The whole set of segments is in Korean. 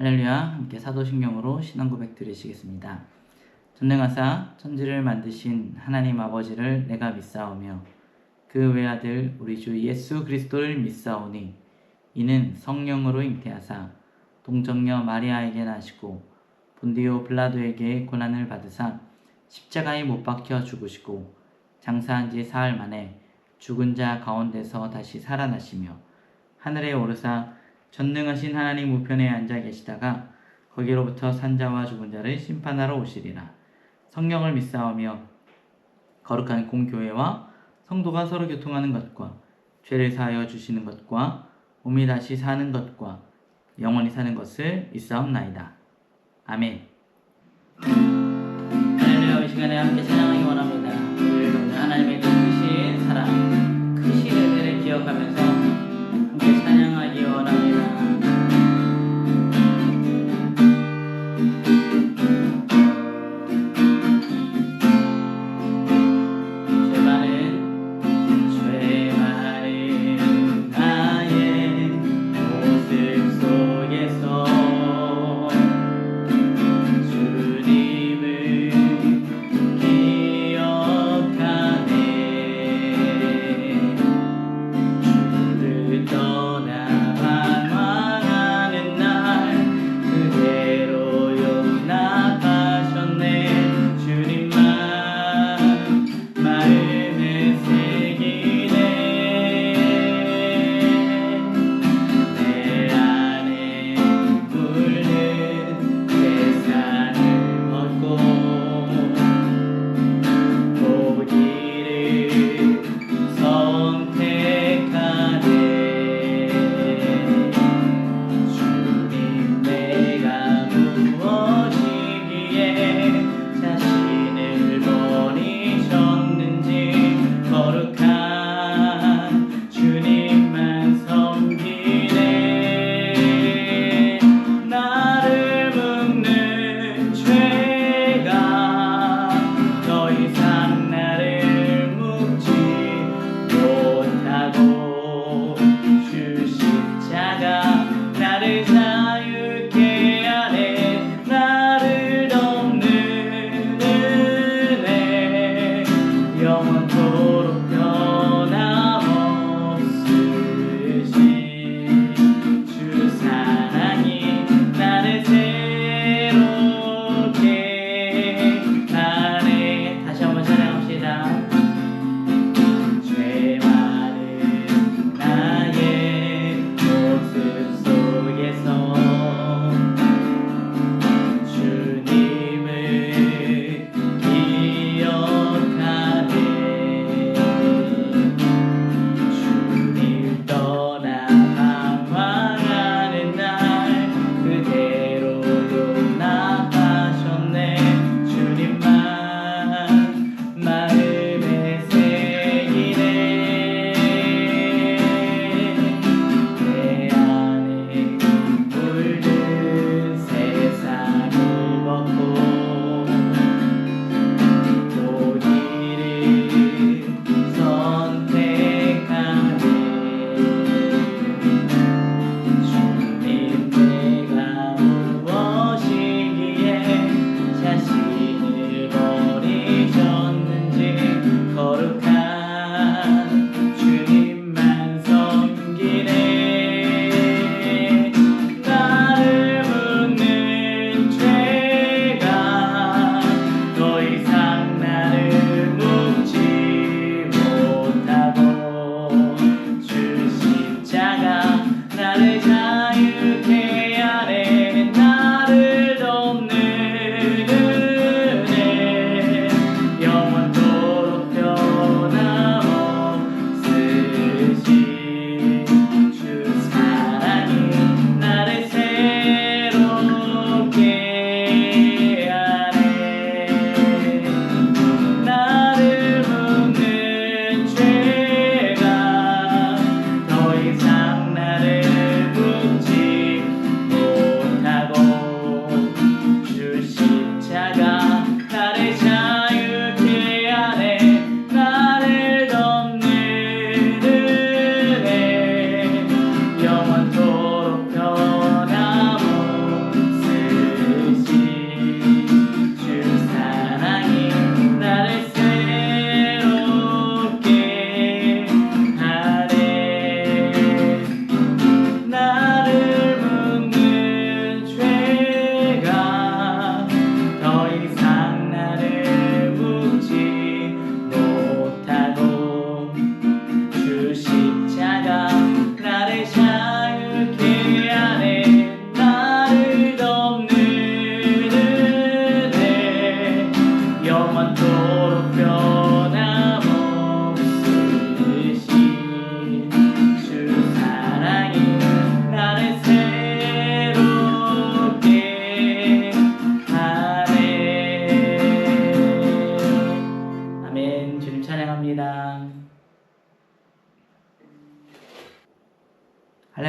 할렐루야. 함께 사도신경으로 신앙 고백 드리시겠습니다. 전능하사 천지를 만드신 하나님 아버지를 내가 믿사오며 그 외아들 우리 주 예수 그리스도를 믿사오니 이는 성령으로 잉태하사 동정녀 마리아에게 나시고 본디오 빌라도에게 고난을 받으사 십자가에 못 박혀 죽으시고 장사한 지 사흘 만에 죽은 자 가운데서 다시 살아나시며 하늘에 오르사 전능하신 하나님 우편에 앉아 계시다가 거기로부터 산자와 죽은 자를 심판하러 오시리라. 성령을 믿사오며 거룩한 공교회와 성도가 서로 교통하는 것과 죄를 사하여 주시는 것과 몸이 다시 사는 것과 영원히 사는 것을 믿사옵나이다. 아멘. 할렐루야. 이 시간에 함께 찬양하기 원합니다. 우리를 돕는 하나님의 그 크신 사랑, 크신 은혜를 기억하면서 함께 찬양하기 원합니다.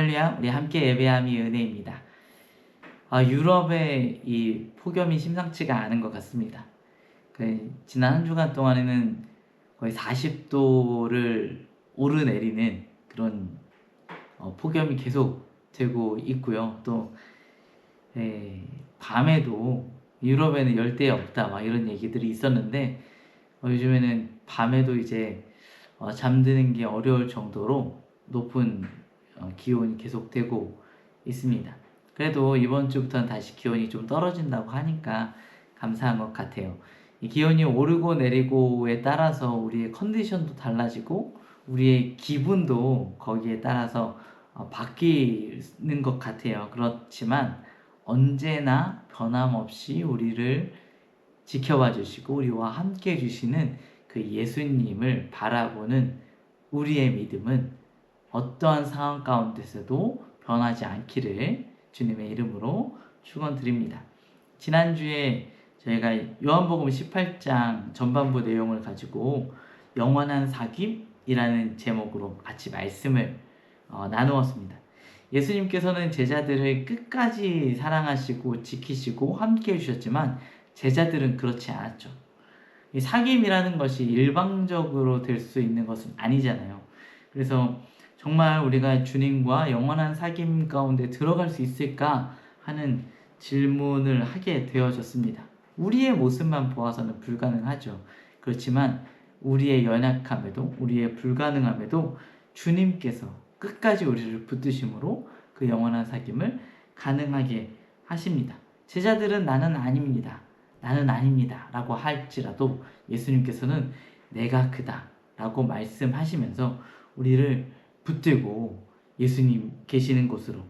할렐루야, 우리 함께 예배함이 은혜입니다. 유럽의 이 폭염이 심상치가 않은 것 같습니다. 지난 한 주간 동안에는 거의 40도를 오르내리는 그런 폭염이 계속 되고 있고요. 또 밤에도 유럽에는 열대에 없다 막 이런 얘기들이 있었는데 요즘에는 밤에도 이제 잠드는 게 어려울 정도로 높은 기온이 계속되고 있습니다. 그래도 이번 주부터는 다시 기온이 좀 떨어진다고 하니까 감사한 것 같아요. 이 기온이 오르고 내리고에 따라서 우리의 컨디션도 달라지고 우리의 기분도 거기에 따라서 바뀌는 것 같아요. 그렇지만 언제나 변함없이 우리를 지켜봐 주시고 우리와 함께 해주시는 그 예수님을 바라보는 우리의 믿음은 어떠한 상황 가운데서도 변하지 않기를 주님의 이름으로 축원드립니다. 지난주에 저희가 요한복음 18장 전반부 내용을 가지고 영원한 사귐이라는 제목으로 같이 말씀을 나누었습니다. 예수님께서는 제자들을 끝까지 사랑하시고 지키시고 함께 해주셨지만 제자들은 그렇지 않았죠. 이 사귐이라는 것이 일방적으로 될 수 있는 것은 아니잖아요. 그래서 정말 우리가 주님과 영원한 사귐 가운데 들어갈 수 있을까 하는 질문을 하게 되어졌습니다. 우리의 모습만 보아서는 불가능하죠. 그렇지만 우리의 연약함에도 우리의 불가능함에도 주님께서 끝까지 우리를 붙드심으로 그 영원한 사귐을 가능하게 하십니다. 제자들은 나는 아닙니다. 나는 아닙니다. 라고 할지라도 예수님께서는 내가 그다. 라고 말씀하시면서 우리를 붙들고 예수님 계시는 곳으로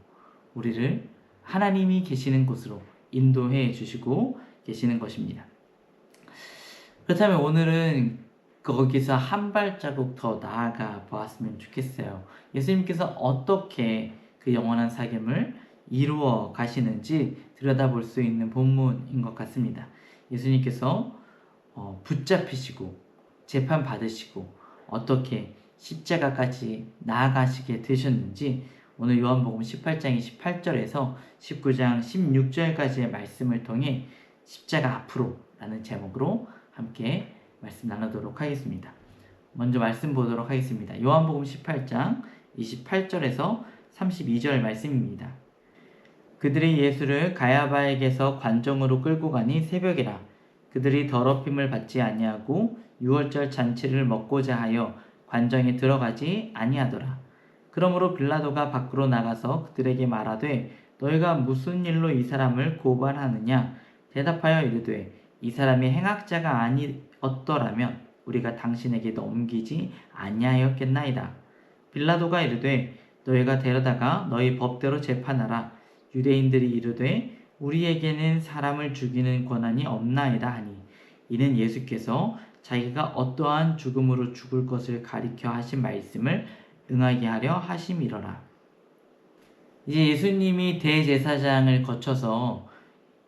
우리를 하나님이 계시는 곳으로 인도해 주시고 계시는 것입니다. 그렇다면 오늘은 거기서 한 발자국 더 나아가 보았으면 좋겠어요. 예수님께서 어떻게 그 영원한 사귐을 이루어 가시는지 들여다볼 수 있는 본문인 것 같습니다. 예수님께서 붙잡히시고 재판 받으시고 어떻게 십자가까지 나아가시게 되셨는지 오늘 요한복음 18장 28절에서 19장 16절까지의 말씀을 통해 십자가 앞으로 라는 제목으로 함께 말씀 나누도록 하겠습니다. 먼저 말씀 보도록 하겠습니다. 요한복음 18장 28절에서 32절 말씀입니다. 그들이 예수를 가야바에게서 관정으로 끌고 가니 새벽이라. 그들이 더럽힘을 받지 아니하고 유월절 잔치를 먹고자 하여 관정에 들어가지 아니하더라. 그러므로 빌라도가 밖으로 나가서 그들에게 말하되 너희가 무슨 일로 이 사람을 고발하느냐? 대답하여 이르되 이 사람이 행악자가 아니었더라면 우리가 당신에게 넘기지 아니하였겠나이다. 빌라도가 이르되 너희가 데려다가 너희 법대로 재판하라. 유대인들이 이르되 우리에게는 사람을 죽이는 권한이 없나이다 하니 이는 예수께서 자기가 어떠한 죽음으로 죽을 것을 가리켜 하신 말씀을 응하게 하려 하심이러라. 이제 예수님이 대제사장을 거쳐서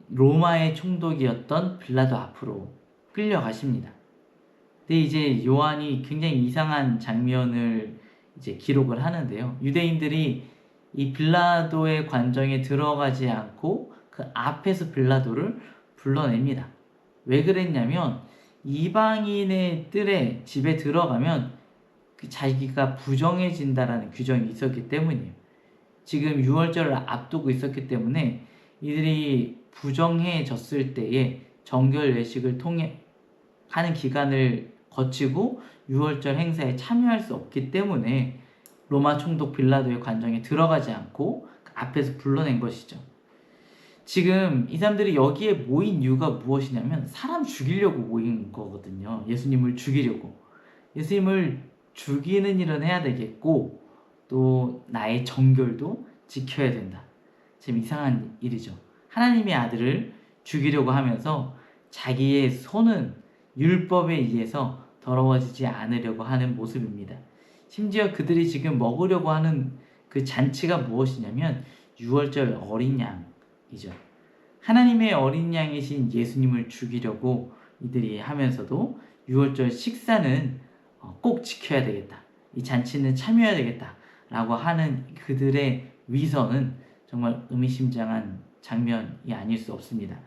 로마의 총독이었던 빌라도 앞으로 끌려가십니다. 근데 이제 요한이 굉장히 이상한 장면을 이제 기록을 하는데요. 유대인들이 이 빌라도의 관정에 들어가지 않고 그 앞에서 빌라도를 불러냅니다. 왜 그랬냐면 이방인의 뜰에 집에 들어가면 그 자기가 부정해진다라는 규정이 있었기 때문이에요. 지금 6월절을 앞두고 있었기 때문에 이들이 부정해졌을 때에 정결 예식을 통해 하는 기간을 거치고 6월절 행사에 참여할 수 없기 때문에 로마 총독 빌라도의 관정에 들어가지 않고 그 앞에서 불러낸 것이죠. 지금 이 사람들이 여기에 모인 이유가 무엇이냐면 사람 죽이려고 모인 거거든요. 예수님을 죽이려고. 예수님을 죽이는 일은 해야 되겠고 또 나의 정결도 지켜야 된다. 참 이상한 일이죠. 하나님의 아들을 죽이려고 하면서 자기의 손은 율법에 의해서 더러워지지 않으려고 하는 모습입니다. 심지어 그들이 지금 먹으려고 하는 그 잔치가 무엇이냐면 6월절 어린 양이죠. 하나님의 어린 양이신 예수님을 죽이려고 이들이 하면서도 6월절 식사는 꼭 지켜야 되겠다. 이 잔치는 참여해야 되겠다. 라고 하는 그들의 위선은 정말 의미심장한 장면이 아닐 수 없습니다.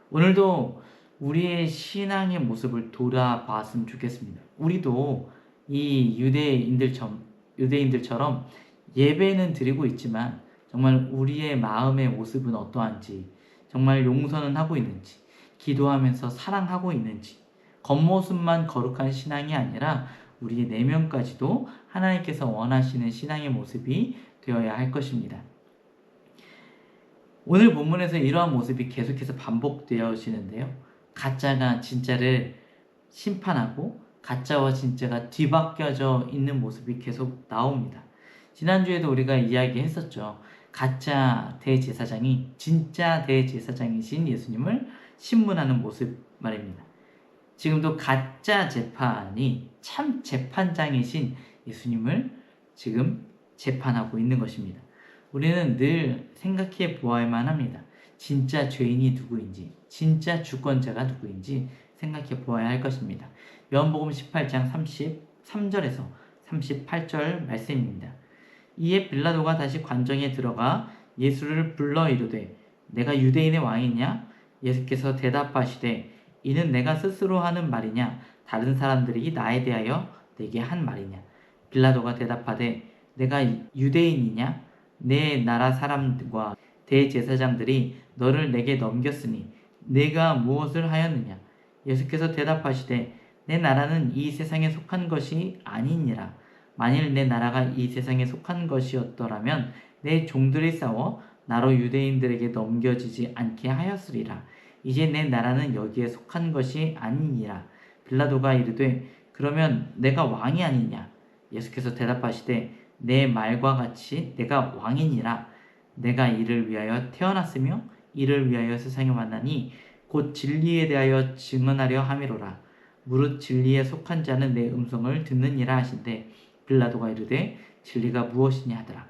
오늘도 우리의 신앙의 모습을 돌아봤으면 좋겠습니다. 우리도 이 유대인들처럼 예배는 드리고 있지만 정말 우리의 마음의 모습은 어떠한지, 정말 용서는 하고 있는지, 기도하면서 사랑하고 있는지, 겉모습만 거룩한 신앙이 아니라 우리의 내면까지도 하나님께서 원하시는 신앙의 모습이 되어야 할 것입니다. 오늘 본문에서 이러한 모습이 계속해서 반복되어지는데요. 가짜가 진짜를 심판하고 가짜와 진짜가 뒤바뀌어져 있는 모습이 계속 나옵니다. 지난주에도 우리가 이야기했었죠. 가짜 대제사장이 진짜 대제사장이신 예수님을 신문하는 모습 말입니다. 지금도 가짜 재판이 참 재판장이신 예수님을 지금 재판하고 있는 것입니다. 우리는 늘 생각해 보아야만 합니다. 진짜 죄인이 누구인지, 진짜 주권자가 누구인지 생각해 보아야 할 것입니다. 요한복음 18장 33절에서 38절 말씀입니다. 이에 빌라도가 다시 관정에 들어가 예수를 불러 이르되 내가 유대인의 왕이냐? 예수께서 대답하시되 이는 내가 스스로 하는 말이냐? 다른 사람들이 나에 대하여 내게 한 말이냐? 빌라도가 대답하되 내가 유대인이냐? 내 나라 사람과 대제사장들이 너를 내게 넘겼으니 내가 무엇을 하였느냐? 예수께서 대답하시되 내 나라는 이 세상에 속한 것이 아니니라. 만일 내 나라가 이 세상에 속한 것이었더라면 내 종들이 싸워 나로 유대인들에게 넘겨지지 않게 하였으리라. 이제 내 나라는 여기에 속한 것이 아니니라. 빌라도가 이르되 그러면 내가 왕이 아니냐? 예수께서 대답하시되 내 말과 같이 내가 왕이니라. 내가 이를 위하여 태어났으며 이를 위하여 세상에 왔나니 곧 진리에 대하여 증언하려 함이로라. 무릇 진리에 속한 자는 내 음성을 듣느니라 하신대 빌라도가 이르되 진리가 무엇이냐 하더라.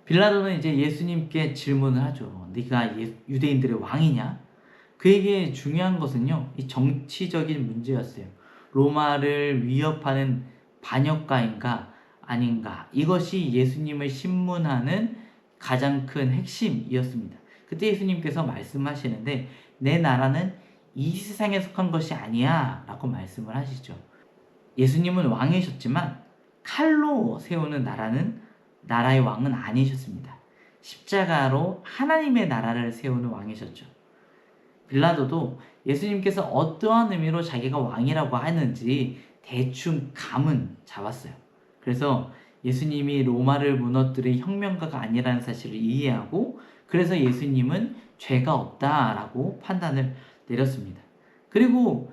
빌라도는 이제 예수님께 질문을 하죠. 네가 유대인들의 왕이냐? 그에게 중요한 것은요, 이 정치적인 문제였어요. 로마를 위협하는 반역가인가 아닌가, 이것이 예수님을 신문하는 가장 큰 핵심이었습니다. 그때 예수님께서 말씀하시는데 내 나라는 이 세상에 속한 것이 아니야 라고 말씀을 하시죠. 예수님은 왕이셨지만 칼로 세우는 나라의 왕은 아니셨습니다. 십자가로 하나님의 나라를 세우는 왕이셨죠. 빌라도도 예수님께서 어떠한 의미로 자기가 왕이라고 하는지 대충 감은 잡았어요. 그래서 예수님이 로마를 무너뜨릴 혁명가가 아니라는 사실을 이해하고 그래서 예수님은 죄가 없다라고 판단을 내렸습니다. 그리고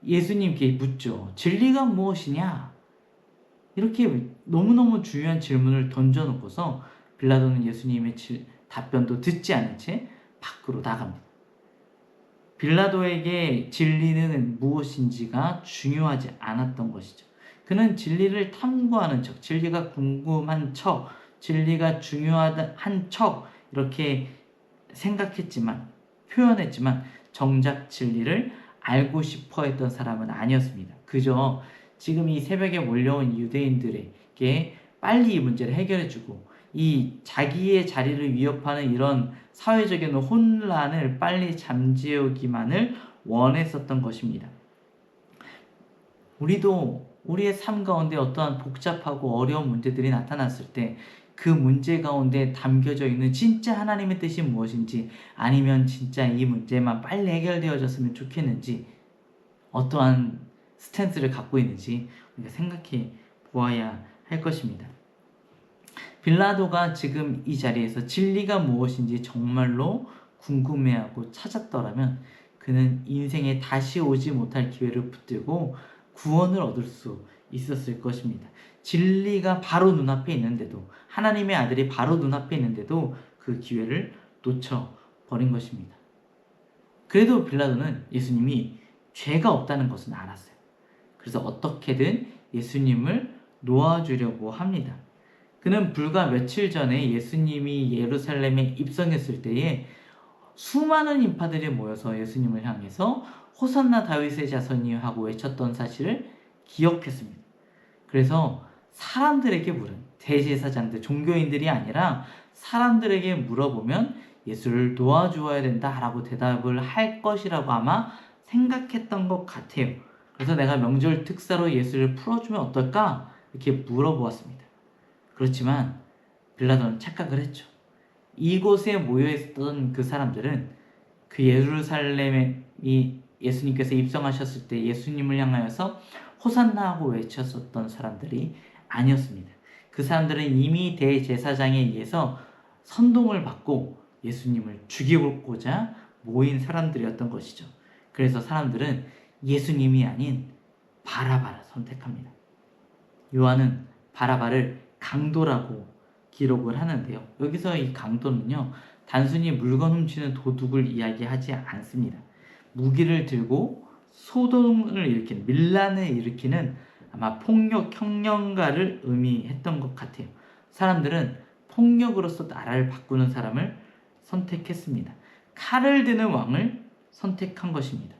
예수님께 묻죠. 진리가 무엇이냐? 이렇게 너무너무 중요한 질문을 던져놓고서 빌라도는 예수님의 답변도 듣지 않은 채 밖으로 나갑니다. 빌라도에게 진리는 무엇인지가 중요하지 않았던 것이죠. 그는 진리를 탐구하는 척, 진리가 궁금한 척, 진리가 중요한 척 이렇게 생각했지만, 표현했지만 정작 진리를 알고 싶어 했던 사람은 아니었습니다. 그저 지금 이 새벽에 몰려온 유대인들에게 빨리 이 문제를 해결해주고 이 자기의 자리를 위협하는 이런 사회적인 혼란을 빨리 잠재우기만을 원했었던 것입니다. 우리도 우리의 삶 가운데 어떠한 복잡하고 어려운 문제들이 나타났을 때 그 문제 가운데 담겨져 있는 진짜 하나님의 뜻이 무엇인지, 아니면 진짜 이 문제만 빨리 해결되어졌으면 좋겠는지, 어떠한 스탠스를 갖고 있는지 우리가 생각해 보아야 할 것입니다. 빌라도가 지금 이 자리에서 진리가 무엇인지 정말로 궁금해하고 찾았더라면 그는 인생에 다시 오지 못할 기회를 붙들고 구원을 얻을 수 있었을 것입니다. 진리가 바로 눈앞에 있는데도, 하나님의 아들이 바로 눈앞에 있는데도 그 기회를 놓쳐버린 것입니다. 그래도 빌라도는 예수님이 죄가 없다는 것은 알았어요. 그래서 어떻게든 예수님을 놓아주려고 합니다. 그는 불과 며칠 전에 예수님이 예루살렘에 입성했을 때에 수많은 인파들이 모여서 예수님을 향해서 호산나 다윗의 자손이 하고 외쳤던 사실을 기억했습니다. 그래서 사람들에게 물은, 대제사장들, 종교인들이 아니라 사람들에게 물어보면 예수를 도와주어야 된다라고 대답을 할 것이라고 아마 생각했던 것 같아요. 그래서 내가 명절 특사로 예수를 풀어주면 어떨까? 이렇게 물어보았습니다. 그렇지만 빌라도는 착각을 했죠. 이곳에 모여있던 그 사람들은 그 예루살렘에 예수님께서 입성하셨을 때 예수님을 향하여서 호산나 하고 외쳤었던 사람들이 아니었습니다. 그 사람들은 이미 대제사장에 의해서 선동을 받고 예수님을 죽이고자 모인 사람들이었던 것이죠. 그래서 사람들은 예수님이 아닌 바라바를 선택합니다. 요한은 바라바를 강도라고 기록을 하는데요. 여기서 이 강도는요, 단순히 물건 훔치는 도둑을 이야기하지 않습니다. 무기를 들고 소동을 일으키는, 밀란을 일으키는 아마 폭력 혁명가를 의미했던 것 같아요. 사람들은 폭력으로서 나라를 바꾸는 사람을 선택했습니다. 칼을 드는 왕을 선택한 것입니다.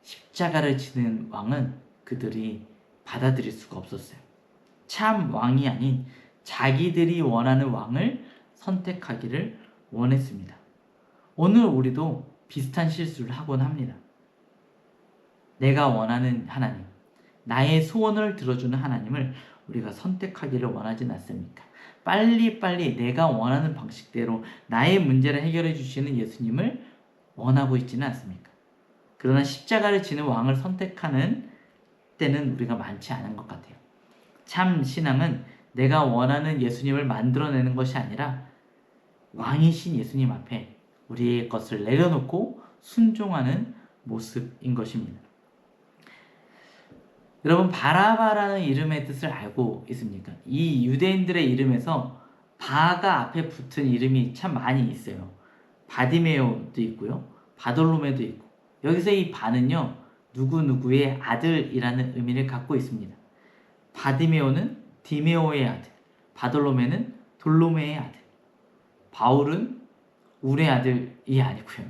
십자가를 지는 왕은 그들이 받아들일 수가 없었어요. 참 왕이 아닌 자기들이 원하는 왕을 선택하기를 원했습니다. 오늘 우리도 비슷한 실수를 하곤 합니다. 내가 원하는 하나님, 나의 소원을 들어주는 하나님을 우리가 선택하기를 원하진 않습니까? 빨리빨리 내가 원하는 방식대로 나의 문제를 해결해 주시는 예수님을 원하고 있지는 않습니까? 그러나 십자가를 지는 왕을 선택하는 때는 우리가 많지 않은 것 같아요. 참 신앙은 내가 원하는 예수님을 만들어내는 것이 아니라 왕이신 예수님 앞에 우리의 것을 내려놓고 순종하는 모습인 것입니다. 여러분, 바라바라는 이름의 뜻을 알고 있습니까? 이 유대인들의 이름에서 바가 앞에 붙은 이름이 참 많이 있어요. 바디메오도 있고요, 바돌로메도 있고. 여기서 이 바는요, 누구누구의 아들이라는 의미를 갖고 있습니다. 바디메오는 디메오의 아들, 바돌로메는 돌로메의 아들, 바울은 울의 아들이 아니고요.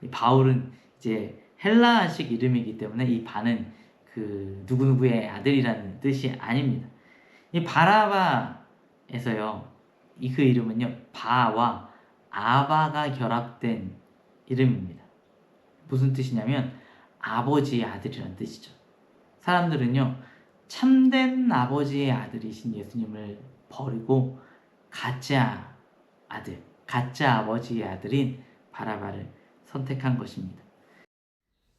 이 바울은 이제 헬라식 이름이기 때문에 이 바는 그 누구누구의 아들이라는 뜻이 아닙니다. 이 바라바에서요, 이 그 이름은요, 바와 아바가 결합된 이름입니다. 무슨 뜻이냐면 아버지의 아들이라는 뜻이죠. 사람들은요, 참된 아버지의 아들이신 예수님을 버리고 가짜 아들, 가짜 아버지의 아들인 바라바를 선택한 것입니다.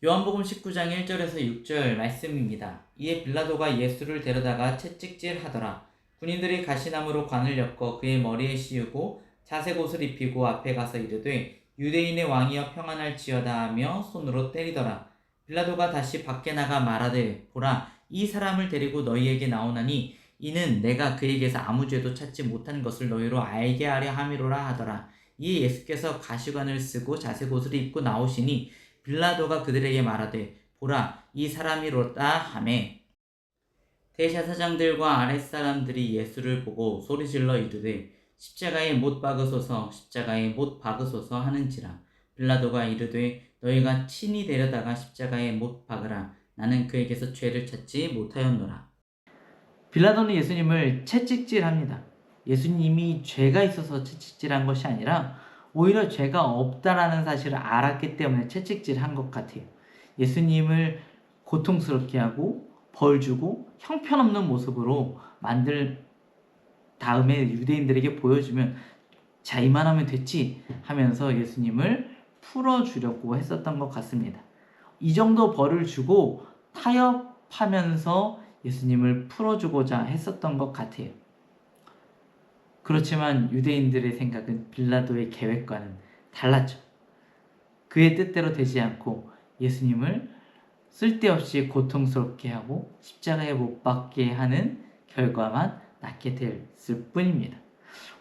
요한복음 19장 1절에서 6절 말씀입니다. 이에 빌라도가 예수를 데려다가 채찍질하더라. 군인들이 가시나무로 관을 엮어 그의 머리에 씌우고 자색 옷을 입히고 앞에 가서 이르되 유대인의 왕이여 평안할지어다 하며 손으로 때리더라. 빌라도가 다시 밖에 나가 말하되 보라, 이 사람을 데리고 너희에게 나오나니 이는 내가 그에게서 아무 죄도 찾지 못한 것을 너희로 알게 하려 함이로라 하더라. 이에 예수께서 가시관을 쓰고 자색 옷을 입고 나오시니 빌라도가 그들에게 말하되 보라, 이 사람이로다 하매 대제사장들과 아랫사람들이 예수를 보고 소리질러 이르되 십자가에 못 박으소서, 십자가에 못 박으소서 하는지라. 빌라도가 이르되 너희가 친히 데려다가 십자가에 못 박으라. 나는 그에게서 죄를 찾지 못하였노라. 빌라도는 예수님을 채찍질합니다. 예수님이 죄가 있어서 채찍질한 것이 아니라 오히려 죄가 없다라는 사실을 알았기 때문에 채찍질한 것 같아요. 예수님을 고통스럽게 하고 벌 주고 형편없는 모습으로 만들 다음에 유대인들에게 보여주면 자, 이만하면 됐지 하면서 예수님을 풀어주려고 했었던 것 같습니다. 이 정도 벌을 주고 타협하면서 예수님을 풀어주고자 했었던 것 같아요. 그렇지만 유대인들의 생각은 빌라도의 계획과는 달랐죠. 그의 뜻대로 되지 않고 예수님을 쓸데없이 고통스럽게 하고 십자가에 못 박게 하는 결과만 낳게 됐을 뿐입니다.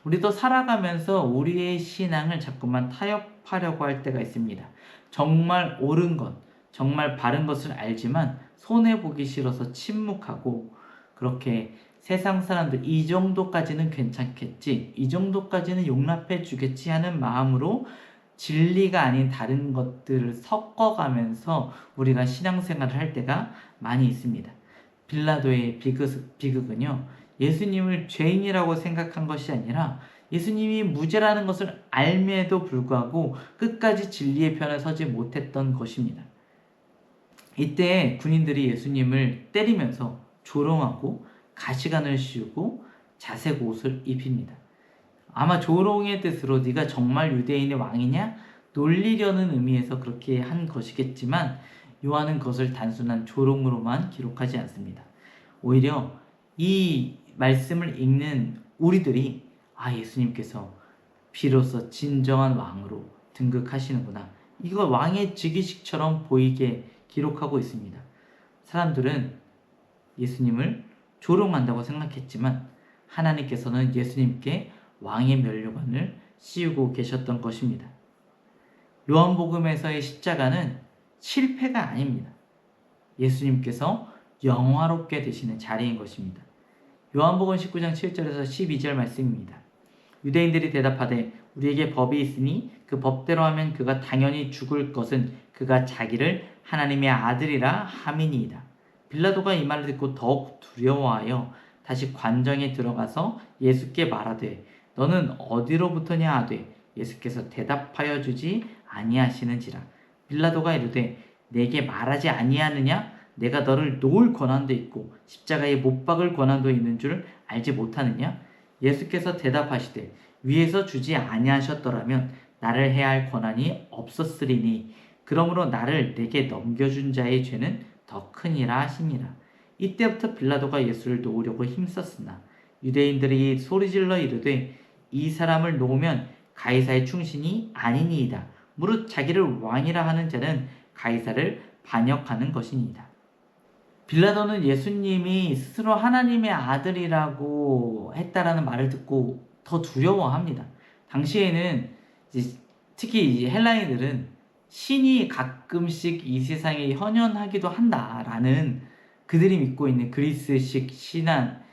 우리도 살아가면서 우리의 신앙을 자꾸만 타협하려고 할 때가 있습니다. 정말 옳은 것, 정말 바른 것을 알지만 손해보기 싫어서 침묵하고 그렇게 세상 사람들 이 정도까지는 괜찮겠지, 이 정도까지는 용납해 주겠지 하는 마음으로 진리가 아닌 다른 것들을 섞어가면서 우리가 신앙생활을 할 때가 많이 있습니다. 빌라도의 비극은요, 예수님을 죄인이라고 생각한 것이 아니라 예수님이 무죄라는 것을 알매도 불구하고 끝까지 진리의 편에 서지 못했던 것입니다. 이때 군인들이 예수님을 때리면서 조롱하고 가시관을 씌우고 자색 옷을 입힙니다. 아마 조롱의 뜻으로 네가 정말 유대인의 왕이냐? 놀리려는 의미에서 그렇게 한 것이겠지만 요한은 그것을 단순한 조롱으로만 기록하지 않습니다. 오히려 이 말씀을 읽는 우리들이 예수님께서 비로소 진정한 왕으로 등극하시는구나. 이걸 왕의 즉위식처럼 보이게 기록하고 있습니다. 사람들은 예수님을 조롱한다고 생각했지만 하나님께서는 예수님께 왕의 면류관을 씌우고 계셨던 것입니다. 요한복음에서의 십자가는 실패가 아닙니다. 예수님께서 영화롭게 되시는 자리인 것입니다. 요한복음 19장 7절에서 12절 말씀입니다. 유대인들이 대답하되 우리에게 법이 있으니 그 법대로 하면 그가 당연히 죽을 것은 그가 자기를 하나님의 아들이라 함이니이다. 빌라도가 이 말을 듣고 더욱 두려워하여 다시 관정에 들어가서 예수께 말하되 너는 어디로부터냐 하되 예수께서 대답하여 주지 아니하시는지라. 빌라도가 이르되 내게 말하지 아니하느냐? 내가 너를 놓을 권한도 있고 십자가에 못 박을 권한도 있는 줄 알지 못하느냐? 예수께서 대답하시되 위에서 주지 아니하셨더라면 나를 해야 할 권한이 없었으리니 그러므로 나를 내게 넘겨준 자의 죄는 더 크니라 하시니라. 이때부터 빌라도가 예수를 놓으려고 힘썼으나 유대인들이 소리질러 이르되 이 사람을 놓으면 가이사의 충신이 아니니이다. 무릇 자기를 왕이라 하는 자는 가이사를 반역하는 것이니이다. 빌라도는 예수님이 스스로 하나님의 아들이라고 했다라는 말을 듣고 더 두려워합니다. 당시에는 특히 헬라인들은 신이 가끔씩 이 세상에 현현하기도 한다라는 그들이 믿고 있는 그리스식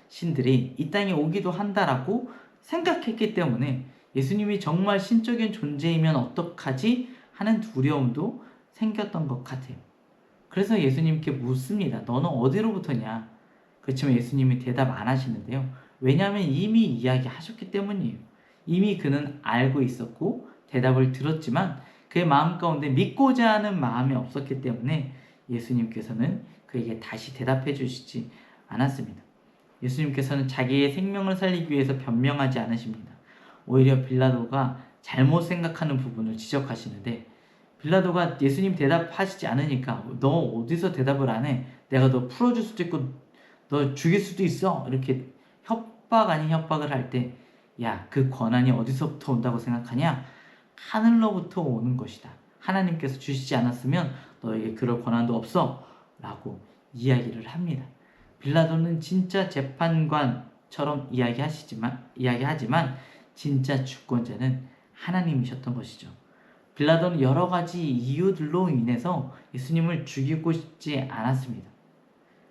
신들이 이 땅에 오기도 한다라고 생각했기 때문에 예수님이 정말 신적인 존재이면 어떡하지 하는 두려움도 생겼던 것 같아요. 그래서 예수님께 묻습니다. 너는 어디로부터냐? 그렇지만 예수님이 대답 안 하시는데요. 왜냐하면 이미 이야기하셨기 때문이에요. 이미 그는 알고 있었고 대답을 들었지만 그의 마음 가운데 믿고자 하는 마음이 없었기 때문에 예수님께서는 그에게 다시 대답해 주시지 않았습니다. 예수님께서는 자기의 생명을 살리기 위해서 변명하지 않으십니다. 오히려 빌라도가 잘못 생각하는 부분을 지적하시는데 빌라도가 예수님 대답하시지 않으니까 너 어디서 대답을 안 해? 내가 너 풀어줄 수도 있고 너 죽일 수도 있어. 이렇게 협박 아닌 협박을 할 때 야, 그 권한이 어디서부터 온다고 생각하냐? 하늘로부터 오는 것이다. 하나님께서 주시지 않았으면 너에게 그럴 권한도 없어. 라고 이야기를 합니다. 빌라도는 진짜 재판관처럼 이야기하지만 진짜 주권자는 하나님이셨던 것이죠. 빌라도는 여러 가지 이유들로 인해서 예수님을 죽이고 싶지 않았습니다.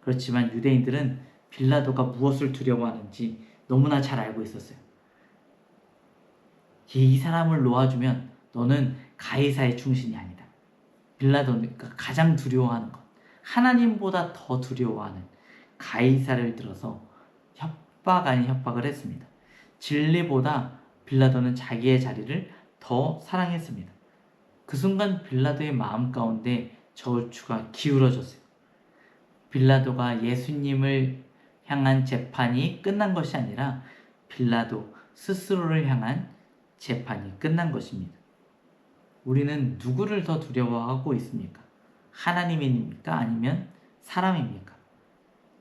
그렇지만 유대인들은 빌라도가 무엇을 두려워하는지 너무나 잘 알고 있었어요. 이 사람을 놓아주면 너는 가이사의 충신이 아니다. 빌라도가 가장 두려워하는 것, 하나님보다 더 두려워하는 가이사를 들어서 협박 아닌 협박을 했습니다. 진리보다 빌라도는 자기의 자리를 더 사랑했습니다. 그 순간 빌라도의 마음 가운데 저울추가 기울어졌어요. 빌라도가 예수님을 향한 재판이 끝난 것이 아니라 빌라도 스스로를 향한 재판이 끝난 것입니다. 우리는 누구를 더 두려워하고 있습니까? 하나님입니까? 아니면 사람입니까?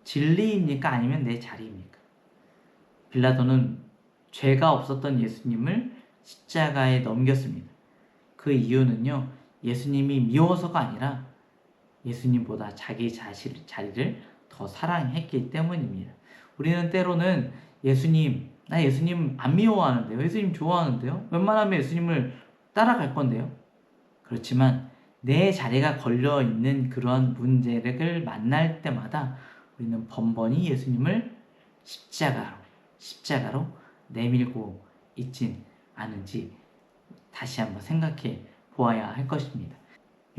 진리입니까? 아니면 내 자리입니까? 빌라도는 죄가 없었던 예수님을 십자가에 넘겼습니다. 그 이유는요, 예수님이 미워서가 아니라 예수님보다 자기 자리를 더 사랑했기 때문입니다. 우리는 때로는 나 예수님 안 미워하는데요. 예수님 좋아하는데요. 웬만하면 예수님을 따라갈 건데요. 그렇지만 내 자리가 걸려있는 그런 문제를 만날 때마다 우리는 번번이 예수님을 십자가로 내밀고 있진 않은지 다시 한번 생각해 보아야 할 것입니다.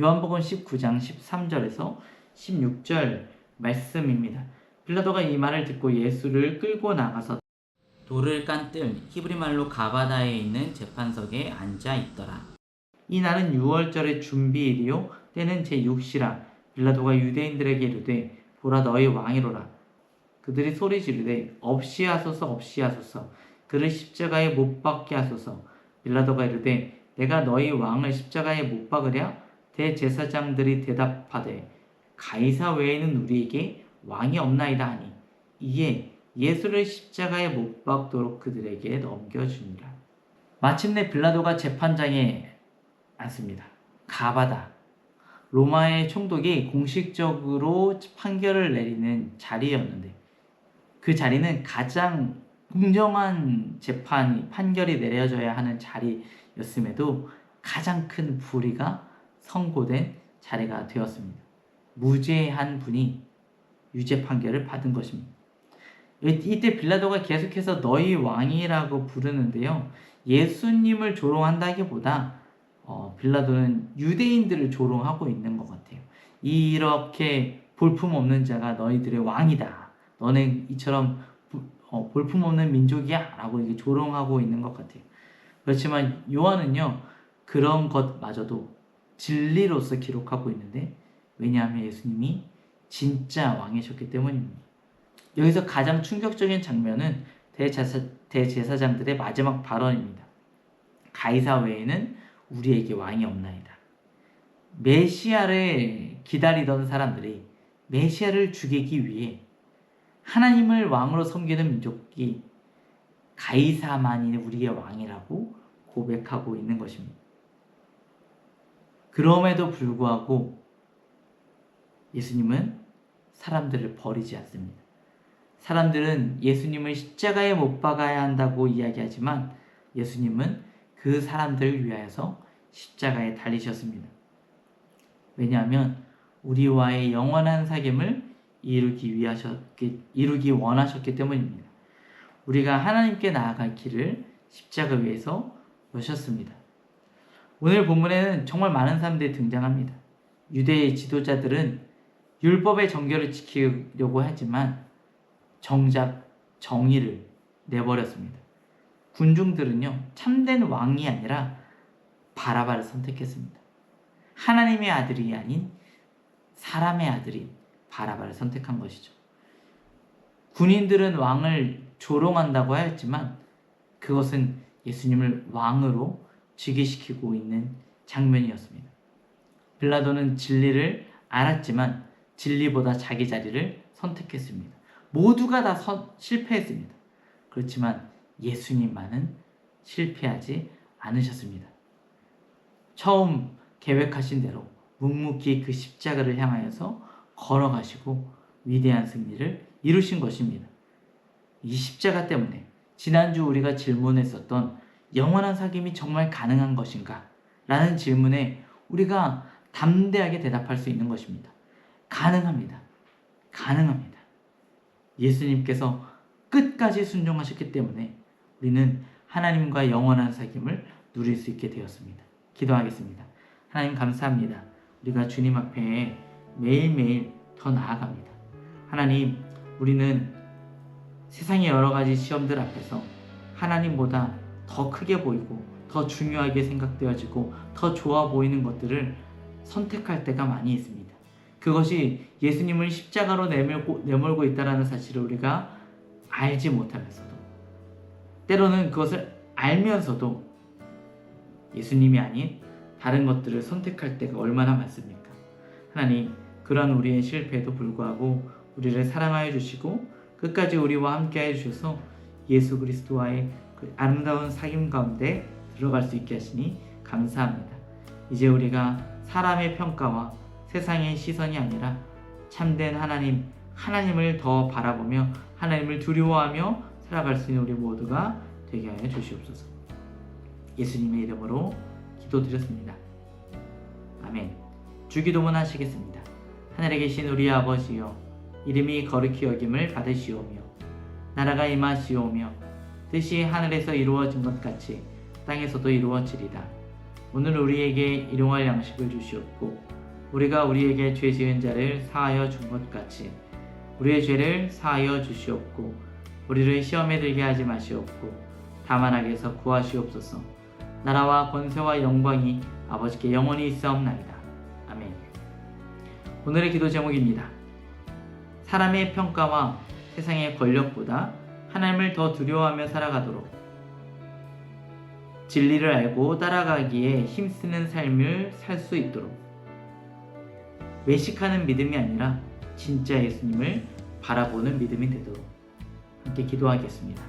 요한복음 19장 13절에서 16절 말씀입니다. 빌라도가 이 말을 듣고 예수를 끌고 나가서 돌을 깐 뜰 히브리 말로 가바다에 있는 재판석에 앉아 있더라. 이 날은 6월절의 준비일이요 때는 제6시라. 빌라도가 유대인들에게 이르되 보라 너희 왕이로라. 그들이 소리 지르되 없이 하소서 없이 하소서 그를 십자가에 못 박게 하소서. 빌라도가 이르되 내가 너희 왕을 십자가에 못 박으랴. 대제사장들이 대답하되 가이사 외에는 우리에게 왕이 없나이다 하니 이에 예수를 십자가에 못 박도록 그들에게 넘겨주니라. 마침내 빌라도가 재판장에 앉습니다. 가바다. 로마의 총독이 공식적으로 판결을 내리는 자리였는데 그 자리는 가장 공정한 판결이 내려져야 하는 자리였음에도 가장 큰 불의가 선고된 자리가 되었습니다. 무죄한 분이 유죄 판결을 받은 것입니다. 이때 빌라도가 계속해서 너희 왕이라고 부르는데요. 예수님을 조롱한다기보다 빌라도는 유대인들을 조롱하고 있는 것 같아요. 이렇게 볼품없는 자가 너희들의 왕이다. 너네 이처럼 볼품없는 민족이야 라고 이렇게 조롱하고 있는 것 같아요. 그렇지만 요한은요 그런 것마저도 진리로서 기록하고 있는데 왜냐하면 예수님이 진짜 왕이셨기 때문입니다. 여기서 가장 충격적인 장면은 대제사장들의 마지막 발언입니다. 가이사 외에는 우리에게 왕이 없나이다. 메시아를 기다리던 사람들이 메시아를 죽이기 위해 하나님을 왕으로 섬기는 민족이 가이사만이 우리의 왕이라고 고백하고 있는 것입니다. 그럼에도 불구하고 예수님은 사람들을 버리지 않습니다. 사람들은 예수님을 십자가에 못 박아야 한다고 이야기하지만 예수님은 그 사람들을 위하여서 십자가에 달리셨습니다. 왜냐하면 우리와의 영원한 사귐을 이루기 원하셨기 때문입니다. 우리가 하나님께 나아갈 길을 십자가 위에서 여셨습니다. 오늘 본문에는 정말 많은 사람들이 등장합니다. 유대의 지도자들은 율법의 정결을 지키려고 하지만 정작 정의를 내버렸습니다. 군중들은요 참된 왕이 아니라 바라바를 선택했습니다. 하나님의 아들이 아닌 사람의 아들인 바라바를 선택한 것이죠. 군인들은 왕을 조롱한다고 하였지만 그것은 예수님을 왕으로 즉위시키고 있는 장면이었습니다. 빌라도는 진리를 알았지만 진리보다 자기 자리를 선택했습니다. 모두가 다 실패했습니다. 그렇지만 예수님만은 실패하지 않으셨습니다. 처음 계획하신 대로 묵묵히 그 십자가를 향하여서 걸어가시고 위대한 승리를 이루신 것입니다. 이 십자가 때문에 지난주 우리가 질문했었던 영원한 사귐이 정말 가능한 것인가? 라는 질문에 우리가 담대하게 대답할 수 있는 것입니다. 가능합니다. 가능합니다. 예수님께서 끝까지 순종하셨기 때문에 우리는 하나님과 영원한 사귐을 누릴 수 있게 되었습니다. 기도하겠습니다. 하나님 감사합니다. 우리가 주님 앞에 매일매일 더 나아갑니다. 하나님, 우리는 세상의 여러 가지 시험들 앞에서 하나님보다 더 크게 보이고 더 중요하게 생각되어지고 더 좋아 보이는 것들을 선택할 때가 많이 있습니다. 그것이 예수님을 십자가로 내몰고 있다는 사실을 우리가 알지 못하면서도 때로는 그것을 알면서도 예수님이 아닌 다른 것들을 선택할 때가 얼마나 많습니까? 하나님, 그러한 우리의 실패에도 불구하고 우리를 사랑하여 주시고 끝까지 우리와 함께 해주셔서 예수 그리스도와의 그 아름다운 사귐 가운데 들어갈 수 있게 하시니 감사합니다. 이제 우리가 사람의 평가와 세상의 시선이 아니라 참된 하나님을 더 바라보며 하나님을 두려워하며 살아갈 수 있는 우리 모두가 되게 하여 주시옵소서. 예수님의 이름으로 기도드렸습니다. 아멘. 주기도문 하시겠습니다. 하늘에 계신 우리 아버지여, 이름이 거룩히 여김을 받으시오며 나라가 임하시오며 뜻이 하늘에서 이루어진 것 같이 땅에서도 이루어지리다. 오늘 우리에게 일용할 양식을 주시옵고 우리가 우리에게 죄 지은 자를 사하여 준 것 같이 우리의 죄를 사하여 주시옵고 우리를 시험에 들게 하지 마시옵고 다만 악에서 구하시옵소서. 나라와 권세와 영광이 아버지께 영원히 있사옵나이다. 아멘. 오늘의 기도 제목입니다. 사람의 평가와 세상의 권력보다 하나님을 더 두려워하며 살아가도록 진리를 알고 따라가기에 힘쓰는 삶을 살 수 있도록 외식하는 믿음이 아니라 진짜 예수님을 바라보는 믿음이 되도록 함께 기도하겠습니다.